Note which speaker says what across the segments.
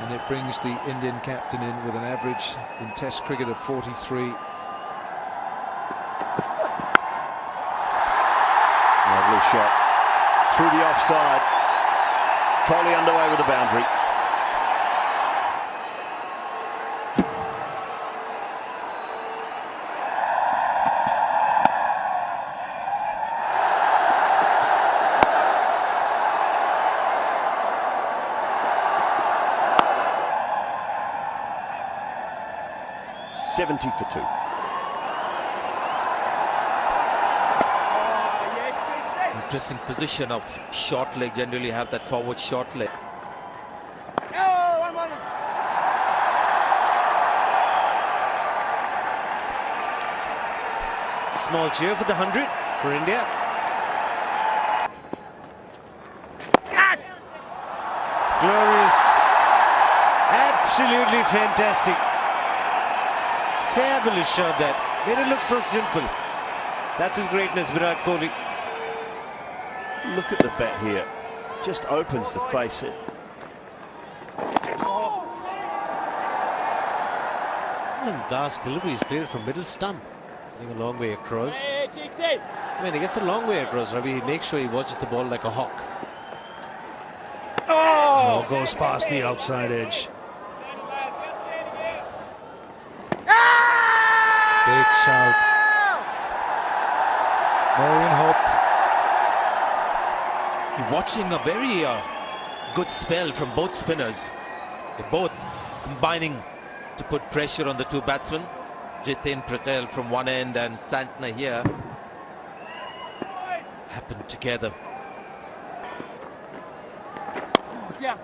Speaker 1: and it brings the Indian captain in with an average in Test cricket of 43.
Speaker 2: Lovely shot through the offside. Kohli underway with the boundary. .70 for 2.
Speaker 3: Interesting position of short leg. Generally have that forward short leg.
Speaker 4: Small cheer for the 100 for India. Glorious. Absolutely fantastic. Fabulous shot that. Made it look so simple. That's his greatness, Virat Kohli.
Speaker 2: Look at the bat here. Just opens the face.
Speaker 4: And last delivery is played from middle stump. Getting a long way across. I mean, he gets a long way across, Ravi. He makes sure he watches the ball like a hawk.
Speaker 5: Oh, goes past the outside edge. Big shout. More hope.
Speaker 3: Watching a very good spell from both spinners. They're both combining to put pressure on the two batsmen. Jitin Patel from one end and Santner here happened together.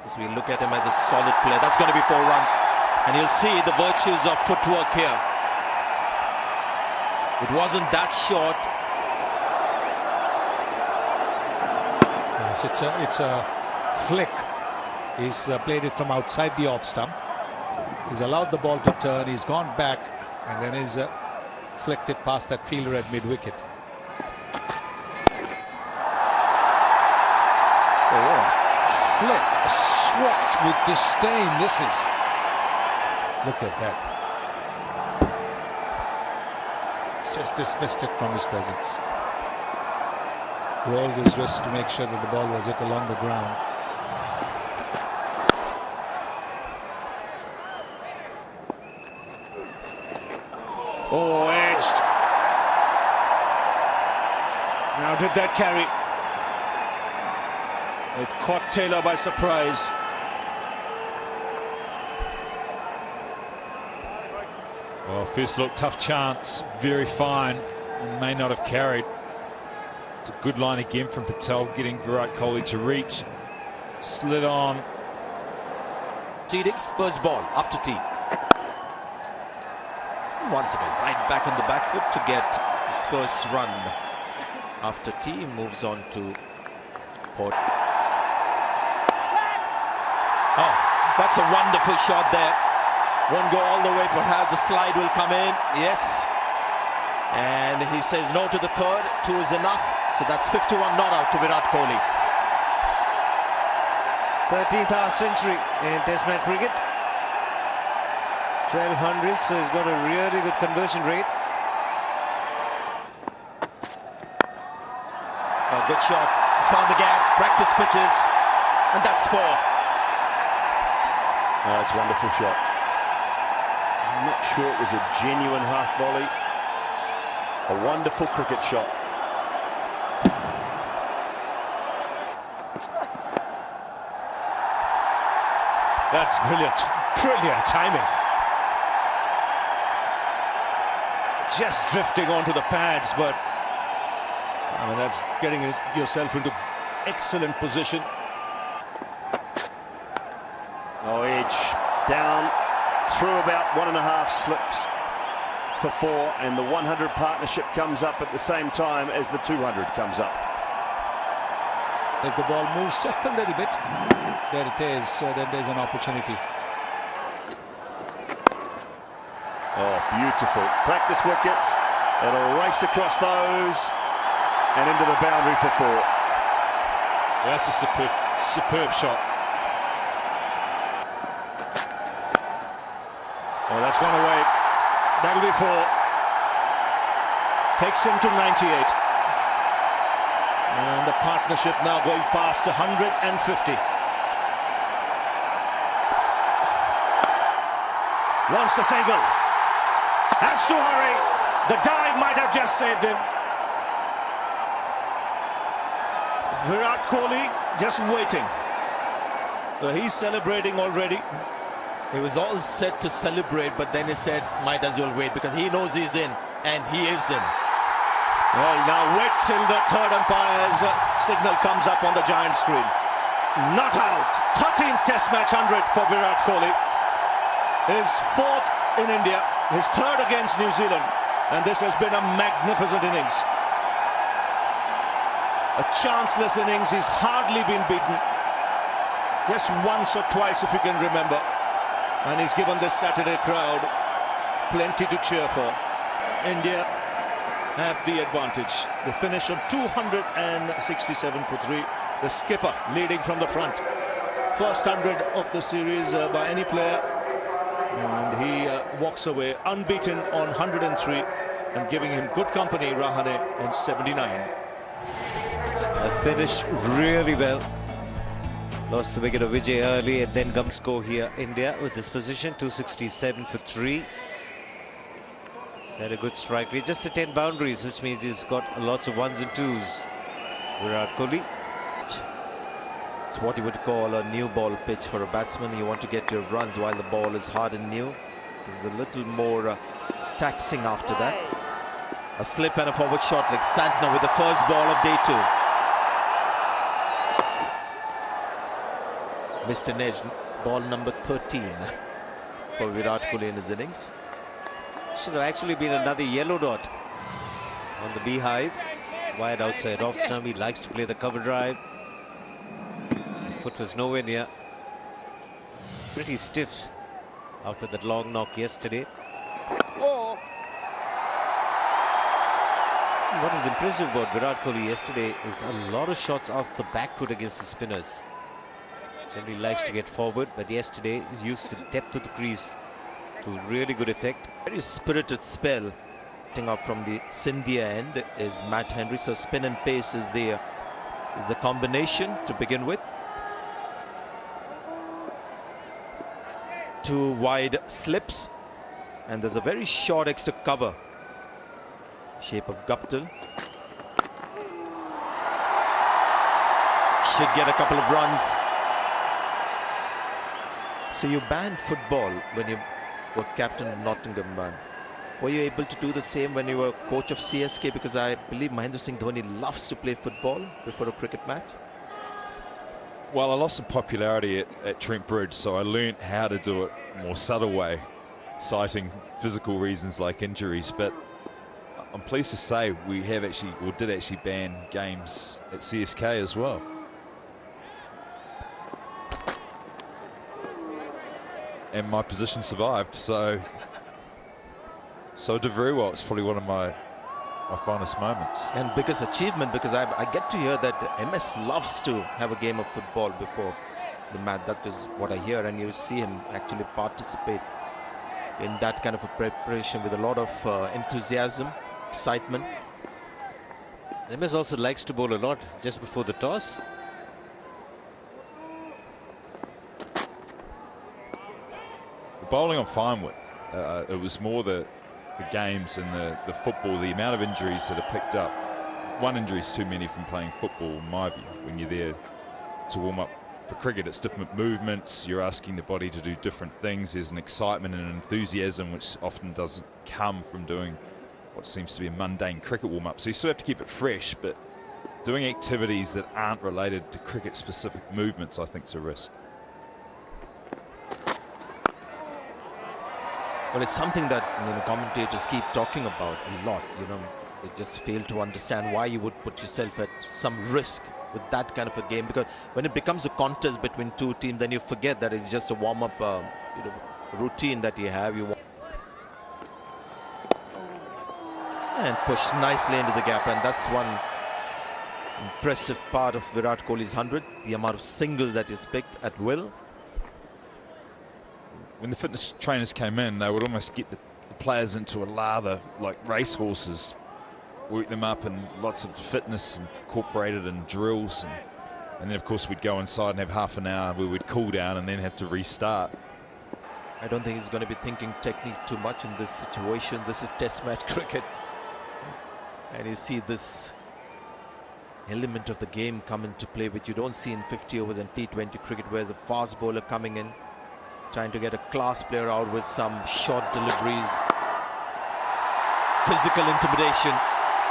Speaker 3: As we look at him as a solid player, that's going to be 4 runs, and you'll see the virtues of footwork here. It wasn't that short.
Speaker 5: Yes, it's a flick. He's played it from outside the off stump. He's allowed the ball to turn. He's gone back, and then he's flicked it past that fielder at mid-wicket.
Speaker 1: Oh, flick, a swat with disdain. This is.
Speaker 5: Look at that. Just dismissed it from his presence. Rolled his wrist to make sure that the ball was hit along the ground. Oh, edged. Now did that carry? It caught Taylor by surprise. Well, first look, tough chance, very fine, and may not have carried. It's a good line again from Patel, getting Virat Kohli to reach. Slid on.
Speaker 3: Tidix, first ball after tee. Once again, right back on the back foot to get his first run. After tee, moves on to Port. Oh, that's a wonderful shot there. Won't go all the way, perhaps the slide will come in. Yes. And he says no to the third. 2 is enough. So that's 51 not out to Virat Kohli.
Speaker 4: 13th half century in Test match cricket. 1200, so he's got a really good conversion rate.
Speaker 3: A good shot. He's found the gap. Practice pitches. And that's 4.
Speaker 2: Oh, it's a wonderful shot. I'm not sure it was a genuine half volley. A wonderful cricket shot.
Speaker 5: That's brilliant. Brilliant timing. Just drifting onto the pads, but I mean, that's getting yourself into excellent position.
Speaker 2: Oh, edge down through about 1.5 slips for 4, and the 100 partnership comes up at the same time as the 200 comes up.
Speaker 5: If the ball moves just a little bit, there it is, so then there's an opportunity.
Speaker 2: Oh, beautiful. Practice wickets. It'll race across those and into the boundary for 4.
Speaker 5: That's a superb shot.
Speaker 6: Oh, that's gone away. That'll be 4. Takes him to 98. And the partnership now going past 150. Wants the single. Has to hurry. The dive might have just saved him. Virat Kohli just waiting. He's celebrating already.
Speaker 3: He was all set to celebrate, but then he said, might as well wait, because he knows he's in, and he is in.
Speaker 6: Well, now wait till the third umpire's signal comes up on the giant screen. Not out. 13th Test match 100 for Virat Kohli. His 4th in India, his 3rd against New Zealand, and this has been a magnificent innings. A chanceless innings. He's hardly been beaten. Just once or twice, if you can remember. And he's given this Saturday crowd plenty to cheer for. India have the advantage. They finish on 267 for 3. The skipper leading from the front. First 100 of the series by any player. And he walks away unbeaten on 103. And giving him good company, Rahane, on 79.
Speaker 4: Finished really well. Lost the wicket of Vijay early, and then comes score here. India with this position, 267 for 3. He's had a good strike rate, just the 10 boundaries, which means he's got lots of 1s and 2s. Virat Kohli.
Speaker 3: It's what you would call a new ball pitch for a batsman. You want to get your runs while the ball is hard and new. There's a little more taxing after that. A slip and a forward shot like Santner with the first ball of day 2. Missed an edge, ball number 13 for Virat Kohli in his innings.
Speaker 4: Should have actually been another yellow dot on the beehive. Wide outside off stump. He likes to play the cover drive. Foot was nowhere near. Pretty stiff after that long knock yesterday.
Speaker 1: Oh.
Speaker 4: What is impressive about Virat Kohli yesterday is a lot of shots off the back foot against the spinners. Generally likes to get forward, but yesterday he used the depth of the crease to really good effect.
Speaker 3: Very spirited spell. Hitting up from the Scindia end is Matt Henry. So spin and pace is the combination to begin with. 2 wide slips, and there's a very short extra cover. Shape of Guptill. Should get a couple of runs. So you banned football when you were captain of Nottingham. Were you able to do the same when you were coach of CSK? Because I believe Mahendra Singh Dhoni loves to play football before a cricket match.
Speaker 5: Well, I lost some popularity at Trent Bridge, so I learnt how to do it more subtle way, citing physical reasons like injuries. But I'm pleased to say we have actually, or did actually, ban games at CSK as well. And my position survived, so I did very well. It's probably one of my finest moments.
Speaker 3: And biggest achievement, because I get to hear that MS loves to have a game of football before the match. That is what I hear, and you see him actually participate in that kind of a preparation with a lot of enthusiasm, excitement.
Speaker 4: MS also likes to bowl a lot just before the toss.
Speaker 5: Bowling I'm fine with. It was more the games and the football, the amount of injuries that are picked up. One injury is too many from playing football, in my view. When you're there to warm up for cricket, it's different movements. You're asking the body to do different things. There's an excitement and an enthusiasm which often doesn't come from doing what seems to be a mundane cricket warm-up. So you still have to keep it fresh, but doing activities that aren't related to cricket-specific movements, I think, is a risk.
Speaker 3: Well, it's something that commentators keep talking about a lot. They just fail to understand why you would put yourself at some risk with that kind of a game, because when it becomes a contest between two teams, then you forget that it's just a warm-up routine that you have. And pushed nicely into the gap, and that's one impressive part of Virat Kohli's 100, the amount of singles that is picked at will.
Speaker 5: when the fitness trainers came in, they would almost get the players into a lather like racehorses, work them up in lots of fitness incorporated in drills, and then of course we'd go inside and have half an hour where we'd cool down and then have to restart.
Speaker 3: I don't think he's going to be thinking technique too much in this situation. This is test match cricket, and you see this element of the game come into play which you don't see in 50 overs and T20 cricket, where there's a fast bowler coming in trying to get a class player out with some short deliveries, physical intimidation.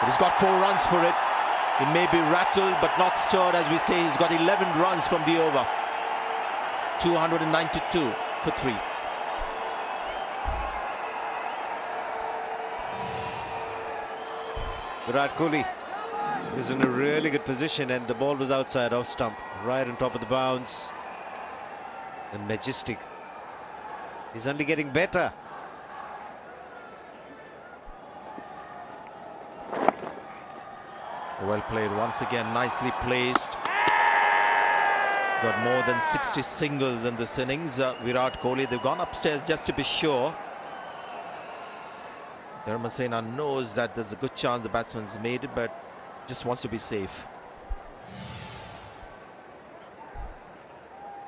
Speaker 3: But he's got 4 runs for it. He may be rattled but not stirred, as we say. He's got 11 runs from the over. 292 for 3.
Speaker 4: Virat Kohli was in a really good position, and the ball was outside off stump, right on top of the bounce. And majestic. He's only getting better.
Speaker 3: Well played once again, nicely placed. Got more than 60 singles in this innings. Virat Kohli, they've gone upstairs just to be sure. Dharmasena knows that there's a good chance the batsman's made it, but just wants to be safe.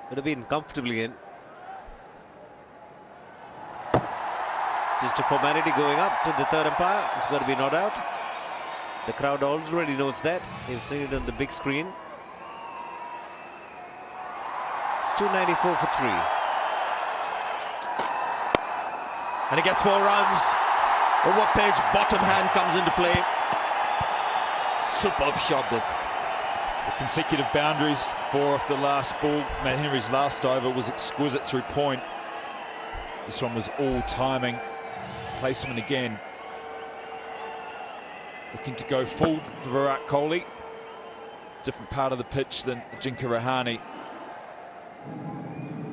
Speaker 4: Would have been comfortably in. Just a formality going up to the third umpire. It's got to be not out. The crowd already knows that. They've seen it on the big screen. It's 294 for 3.
Speaker 3: And he gets 4 runs. Over page, bottom hand comes into play. Superb shot this.
Speaker 5: The consecutive boundaries, 4 off the last ball. Matt Henry's last over was exquisite through point. This one was all timing. Placement again. Looking to go full to Virat Kohli. Different part of the pitch than Ajinkya Rahane.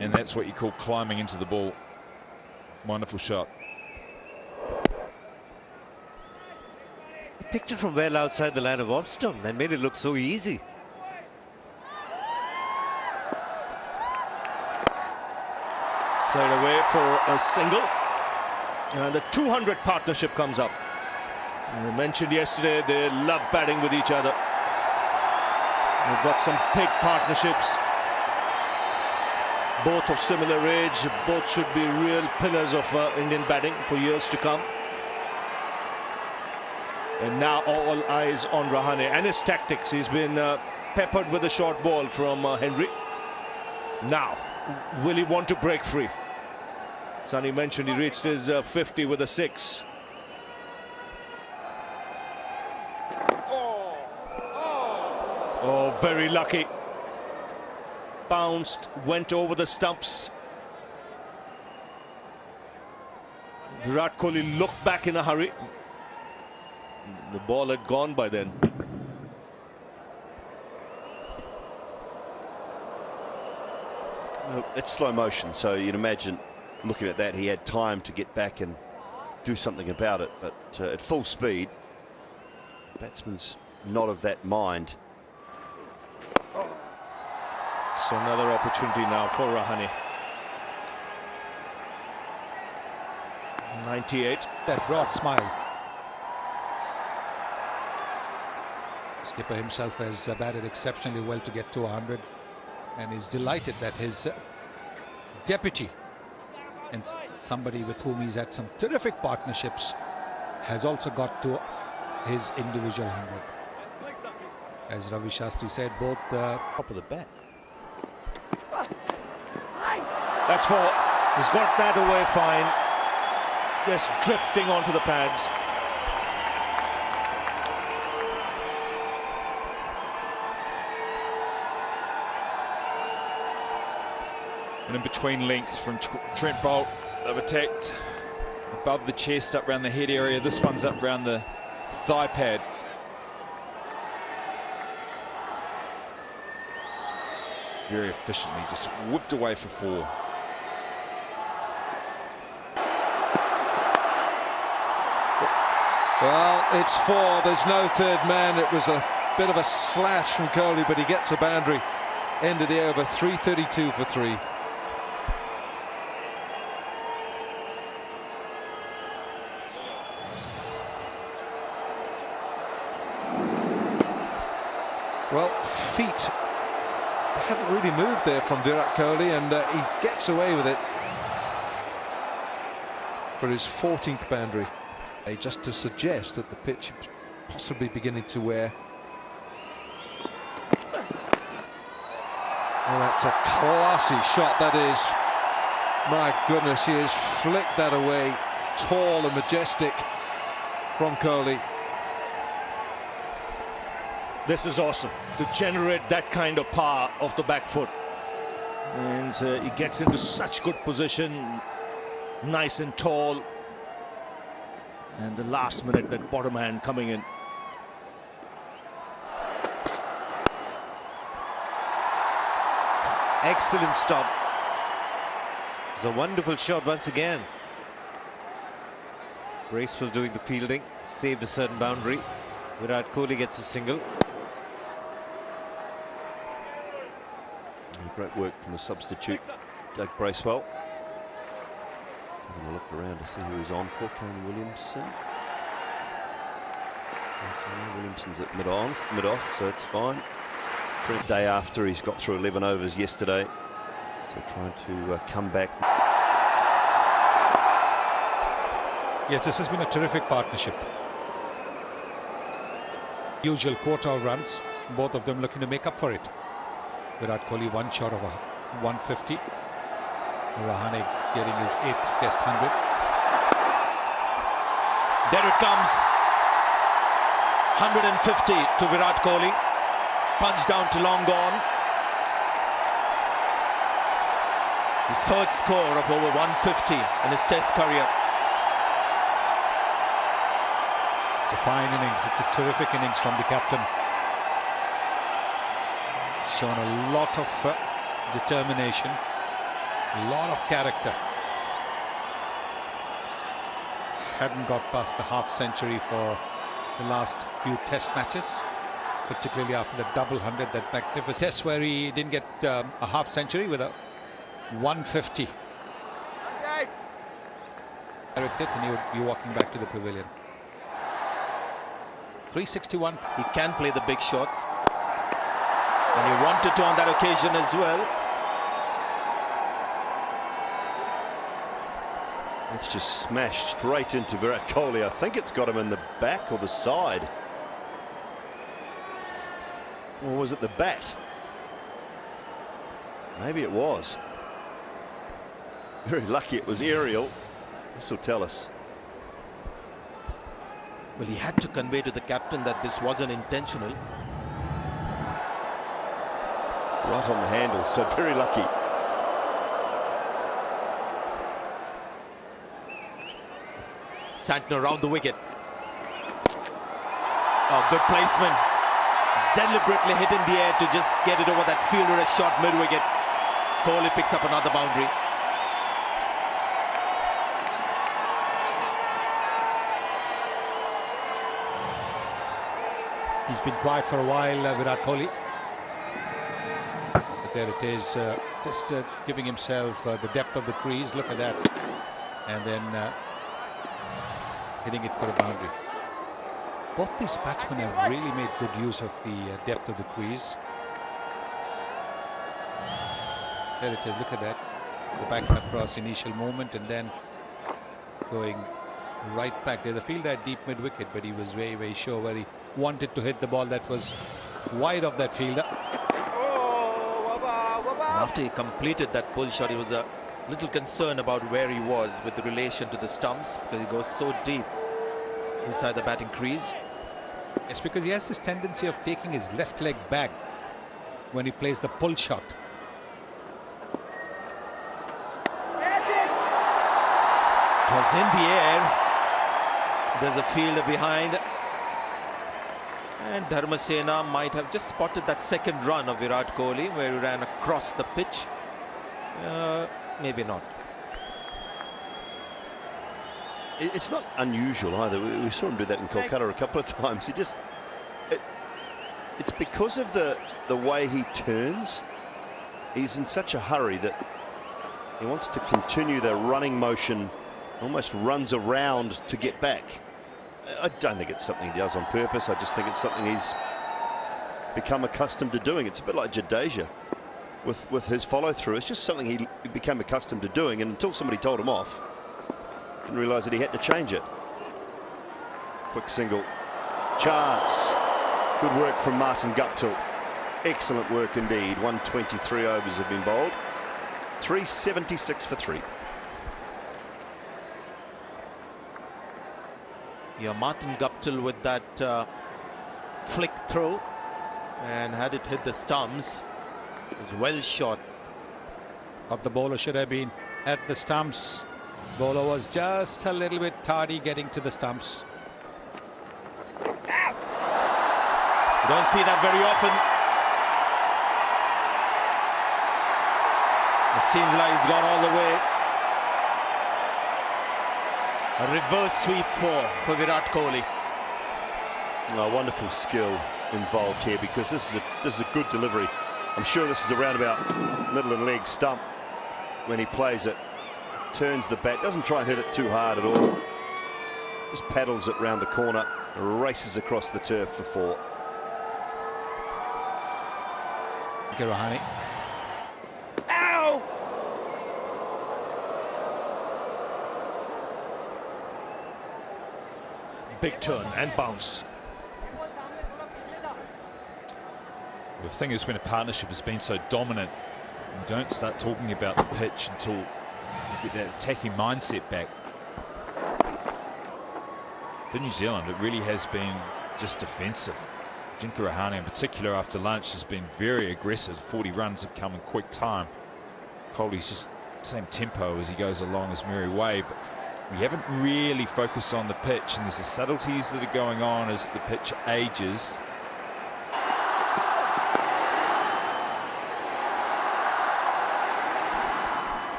Speaker 5: And that's what you call climbing into the ball. Wonderful shot.
Speaker 4: He picked it from well outside the line of off stump and made it look so easy.
Speaker 6: Played away for a single. And the 200 partnership comes up. We mentioned yesterday they love batting with each other. They've got some big partnerships. Both of similar age. Both should be real pillars of Indian batting for years to come. And now all eyes on Rahane and his tactics. He's been peppered with a short ball from Henry. Now, will he want to break free? Sonny mentioned he reached his 50 with a 6. Oh, very lucky. Bounced, went over the stumps. Virat Kohli looked back in a hurry. The ball had gone by then.
Speaker 2: It's slow motion, so you'd imagine looking at that he had time to get back and do something about it, but at full speed, batsman's not of that mind.
Speaker 6: So another opportunity now for Rahane. 98.
Speaker 1: That broad smile. Skipper himself has batted exceptionally well to get to 100, and is delighted that his deputy and somebody with whom he's had some terrific partnerships has also got to his individual 100. As Ravi Shastri said, both top of the bat.
Speaker 6: That's 4. He's got that away fine. Just drifting onto the pads.
Speaker 5: And in between length from Trent Boult, they've attacked above the chest, up around the head area. This one's up around the thigh pad. Very efficiently, just whipped away for 4.
Speaker 1: Well, it's 4. There's no third man. It was a bit of a slash from Kohli, but he gets a boundary. End of the over, 332 for 3.
Speaker 6: Well, feet hadn't really moved there from Virat Kohli, and he gets away with it for his 14th boundary. Just to suggest that the pitch is possibly beginning to wear. Oh, that's a classy shot, that is. My goodness, he has flicked that away. Tall and majestic from Kohli.
Speaker 7: This is awesome, to generate that kind of power off the back foot. And he gets into such good position, nice and tall. And the last minute, that bottom hand coming in.
Speaker 4: Excellent stop. It's a wonderful shot once again. Graceful doing the fielding, saved a certain boundary. Virat Kohli gets a single.
Speaker 2: Great work from the substitute, Doug Bracewell. Having a look around to see who he's on for. Kane Williamson. Williamson's at mid-off, so it's fine. For a day after, he's got through 11 overs yesterday, so trying to come back.
Speaker 1: Yes, this has been a terrific partnership. Usual quota of runs, both of them looking to make up for it. Virat Kohli one shot of a 150. Rahane getting his 8th Test 100.
Speaker 3: There it comes. 150 to Virat Kohli. Punch down to long gone. His 3rd score of over 150 in his Test career.
Speaker 1: It's a fine innings. It's a terrific innings from the captain. Shown a lot of determination, a lot of character. Hadn't got past the half-century for the last few Test matches, particularly after the double 100, that magnificent test where he didn't get a half-century with a 150. And he would be walking back to the pavilion. 361.
Speaker 3: He can play the big shots. And he wanted to on that occasion as well.
Speaker 2: It's just smashed straight into Virat Kohli. I think it's got him in the back or the side. Or was it the bat? Maybe it was. Very lucky it was aerial. This will tell us.
Speaker 3: Well, he had to convey to the captain that this wasn't intentional.
Speaker 2: Right on the handle, so very lucky.
Speaker 3: Santner around the wicket. Oh, good placement. Deliberately hit in the air to just get it over that fielder, a shot mid-wicket. Kohli picks up another boundary.
Speaker 1: He's been quiet for a while, Virat Kohli. But there it is, just giving himself the depth of the crease. Look at that. And then hitting it for a boundary. Both these batsmen have really made good use of the depth of the crease. There it is, look at that. Go back and across, initial movement, and then going right back. There's a fielder at deep mid-wicket, but he was very, very sure where he wanted to hit the ball that was wide of that fielder.
Speaker 3: After he completed that pull shot, he was a little concerned about where he was with the relation to the stumps, because he goes so deep inside the batting crease.
Speaker 1: It's because he has this tendency of taking his left leg back when he plays the pull shot.
Speaker 3: It was in the air. There's a fielder behind. And Dharmasena might have just spotted that second run of Virat Kohli where he ran across the pitch. Maybe not.
Speaker 2: It's not unusual either. We saw him do that in Kolkata a couple of times. He just... It's because of the way he turns. He's in such a hurry that he wants to continue the running motion, almost runs around to get back. I don't think it's something he does on purpose. I just think it's something he's become accustomed to doing. It's a bit like Jadeja with his follow-through. It's just something he became accustomed to doing, and until somebody told him off, didn't realise that he had to change it. Quick single. Chance. Good work from Martin Guptill. Excellent work indeed. 123 overs have been bowled. 376 for 3.
Speaker 3: Yeah, Martin Guptill with that flick throw, and had it hit the stumps, it was well shot.
Speaker 1: Thought the bowler should have been at the stumps. Bowler was just a little bit tardy getting to the stumps.
Speaker 3: You don't see that very often. It seems like it's gone all the way. A reverse sweep for Virat Kohli.
Speaker 2: Oh, wonderful skill involved here, because this is a good delivery. I'm sure this is around about middle and leg stump when he plays it. Turns the bat, doesn't try and hit it too hard at all. Just paddles it round the corner, races across the turf for 4.
Speaker 1: Rahane.
Speaker 3: Ow!
Speaker 7: Big turn and bounce.
Speaker 5: The thing is, when a partnership has been so dominant, you don't start talking about the pitch until you get that attacking mindset back. For New Zealand, it really has been just defensive. Ajinkya Rahane in particular after lunch has been very aggressive. 40 runs have come in quick time. Kohli's just same tempo as he goes along as Mary Way, but we haven't really focused on the pitch, and there's the subtleties that are going on as the pitch ages.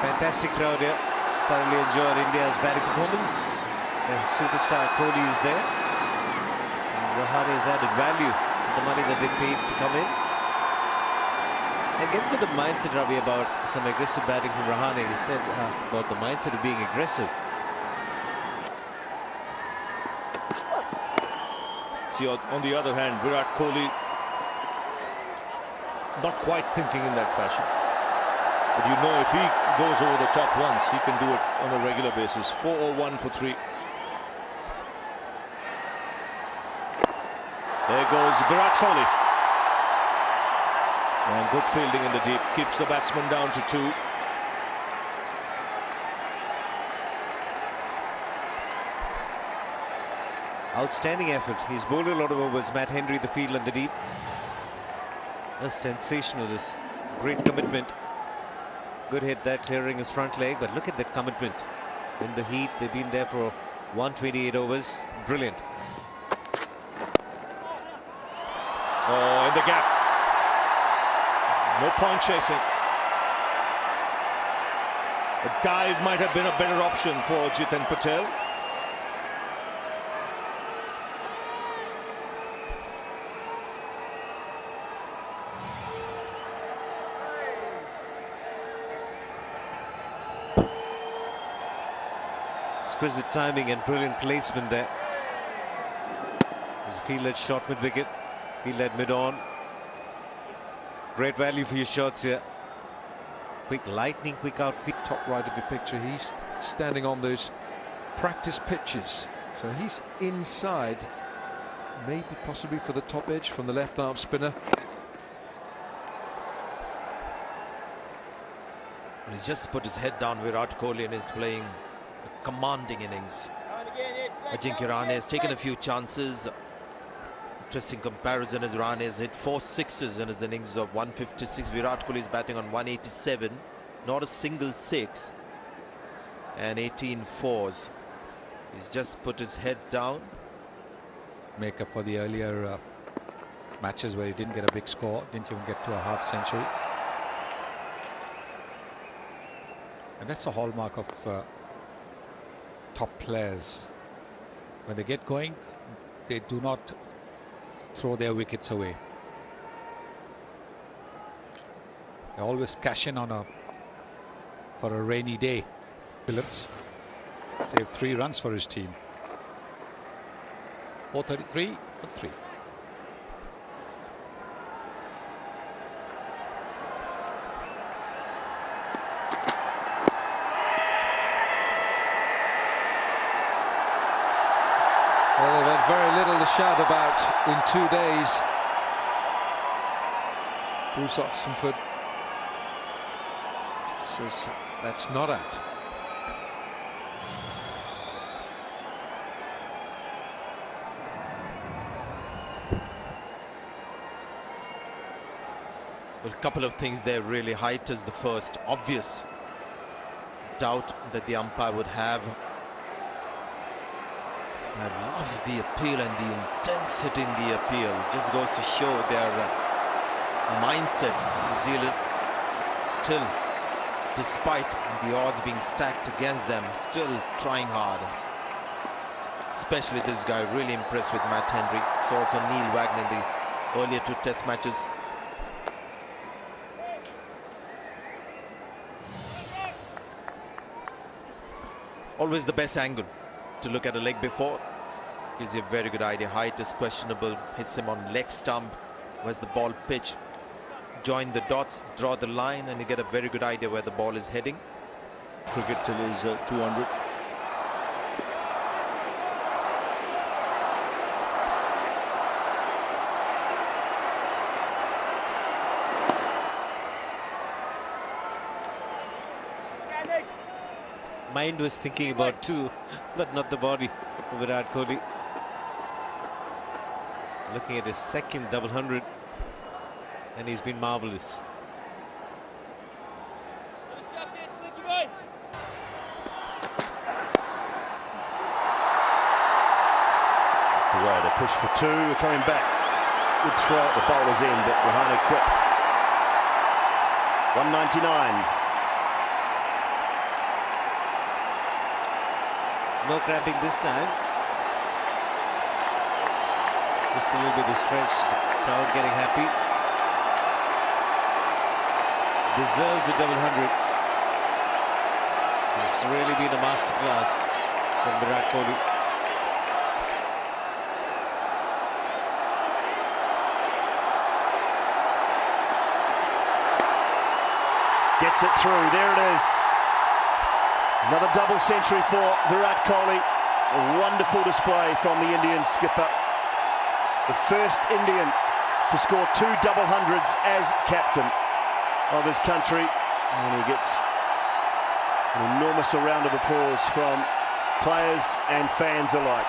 Speaker 4: Fantastic crowd here. Thoroughly enjoyed India's batting performance. And superstar Kohli is there. And Rahane has added value to the money that they paid to come in. And get with the mindset, Ravi, about some aggressive batting from Rahane. He said about the mindset of being aggressive.
Speaker 7: See, on the other hand, Virat Kohli not quite thinking in that fashion. But you know, if he goes over the top once, he can do it on a regular basis. 401 for 3. There goes Virat Kohli. And good fielding in the deep. Keeps the batsman down to 2.
Speaker 4: Outstanding effort. He's bowled a lot of overs. Matt Henry, the field in the deep. A sensational, this great commitment. Good hit there, clearing his front leg, but look at that commitment. In the heat, they've been there for 128 overs. Brilliant.
Speaker 7: Oh, in the gap. No point chasing. A dive might have been a better option for Jitin Patel.
Speaker 4: Exquisite timing and brilliant placement there. There's a field-led shot mid-wicket, field-led mid-on. Great value for your shots here. Quick lightning, quick outfit.
Speaker 8: Top right of the picture, he's standing on those practice pitches. So he's inside, maybe possibly for the top edge from the left arm spinner.
Speaker 3: He's just put his head down, Virat Kohli, and is playing a commanding innings. Ajinkya Rahane has taken a few chances. Interesting comparison as Rahane has hit 4 sixes in his innings of 156. Virat Kohli is batting on 187. Not a single 6. And 18 fours. He's just put his head down.
Speaker 1: Make up for the earlier matches where he didn't get a big score, didn't even get to a half century. And that's the hallmark of top players. When they get going, they do not throw their wickets away. They always cash in on for a rainy day. Phillips saved 3 runs for his team. 4:33 for 3.
Speaker 8: Well, they've had very little to shout about in 2 days. Bruce Oxenford says that's not out.
Speaker 3: Well, a couple of things there really. Height is the first obvious doubt that the umpire would have. I love the appeal and the intensity in the appeal. It just goes to show their mindset. New Zealand still, despite the odds being stacked against them, still trying hard. Especially this guy, really impressed with Matt Henry. So also Neil Wagner in the earlier 2 test matches. Always the best angle to look at a leg before. Gives you a very good idea. Height is questionable. Hits him on leg stump. Where's the ball pitch? Join the dots, draw the line, and you get a very good idea where the ball is heading.
Speaker 6: Cricket till his 200.
Speaker 4: Mind was thinking about 2, but not the body of Virat Kohli. Looking at his second double 100, and he's been marvellous.
Speaker 2: Away, they push for 2, we're coming back. Good throw at the bowler's end, but Rahane quick. 199.
Speaker 4: No cramping this time. Just a little bit of stretch. The crowd getting happy. Deserves a double 100. It's really been a masterclass from Virat Kohli.
Speaker 2: Gets it through, there it is. Another double century for Virat Kohli. A wonderful display from the Indian skipper. The first Indian to score 2 double 100s as captain of his country. And he gets an enormous round of applause from players and fans alike.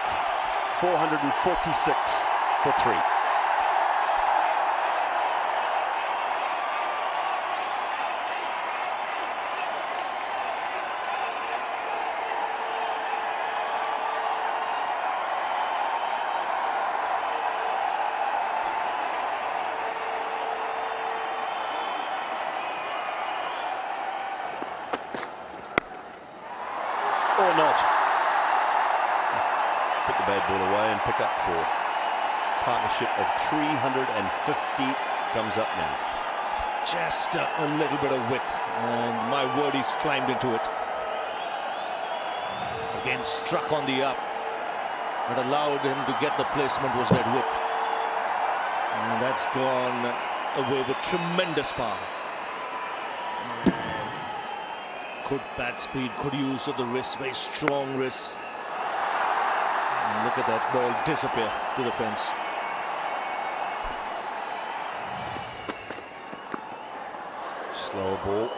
Speaker 2: 446 for 3. Or not. Put the bad ball away and pick up 4. Partnership of 350 comes up now.
Speaker 6: Just a little bit of width, and my word, he's climbed into it. Again, struck on the up. What allowed him to get the placement was that width. And that's gone away with tremendous power. Good bat speed, good use of the wrist, very strong wrist. And look at that ball disappear to the fence.
Speaker 2: Slower ball,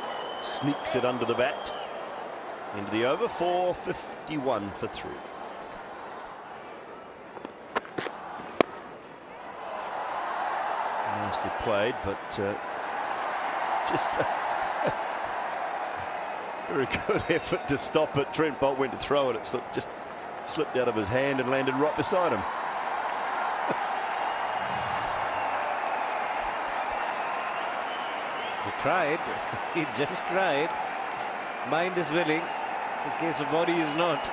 Speaker 2: sneaks it under the bat. Into the over, 451 for 3. Nicely played, but just very good effort to stop it. Trent Bolt went to throw it. It just slipped out of his hand and landed right beside him.
Speaker 4: He tried. He just tried. Mind is willing. In case the body is not.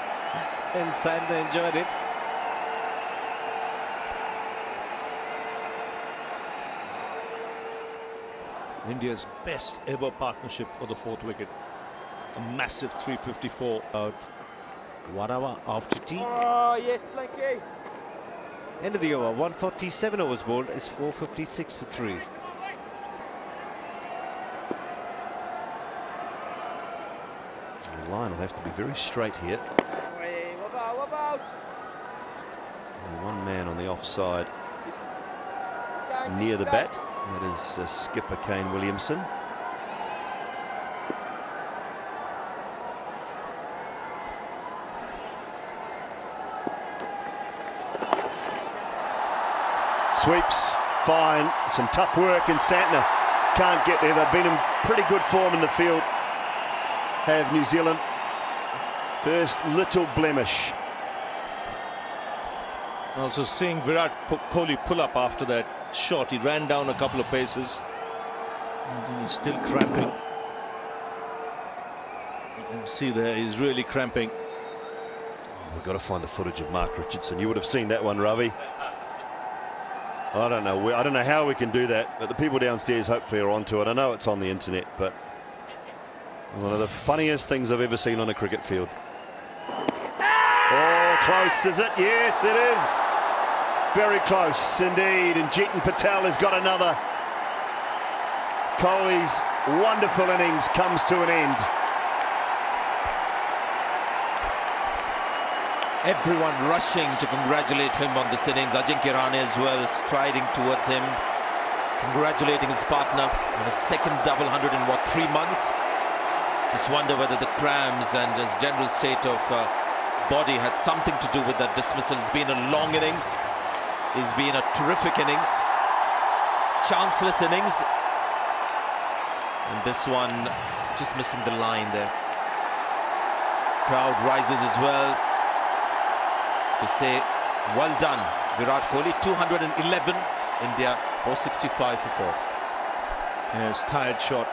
Speaker 4: And Santa enjoyed it.
Speaker 6: India's best ever partnership for the 4th wicket. A massive 354.
Speaker 4: About 1 hour after tea.
Speaker 9: Oh, yes, Slinky.
Speaker 4: End of the over. 147 overs bowled. It's 456 for 3.
Speaker 2: The line will have to be very straight here. And one man on the offside near the bat. That is skipper Kane Williamson. Sweeps, fine, some tough work, and Santner can't get there. They've been in pretty good form in the field, have New Zealand. First little blemish.
Speaker 6: Also seeing Virat Kohli pull up after that shot. He ran down a couple of paces. And he's still cramping. You can see there, he's really cramping.
Speaker 2: Oh, we've got to find the footage of Mark Richardson. You would have seen that one, Ravi. I don't know how we can do that, but the people downstairs hopefully are onto it. I know it's on the internet, but one of the funniest things I've ever seen on a cricket field. Oh, close, is it? Yes, it is. Very close indeed, and Jeetan Patel has got another. Kohli's wonderful innings comes to an end.
Speaker 3: Everyone rushing to congratulate him on this innings. Ajinkya Rahane as well striding towards him, congratulating his partner on a second double 100 in 3 months. Just wonder whether the cramps and his general state of body had something to do with that dismissal. It's been a long innings. It's been a terrific innings, chanceless innings, and this one just missing the line there. Crowd rises as well to say well done Virat Kohli. 211, India 465 for 4.
Speaker 6: Yes, tired shot.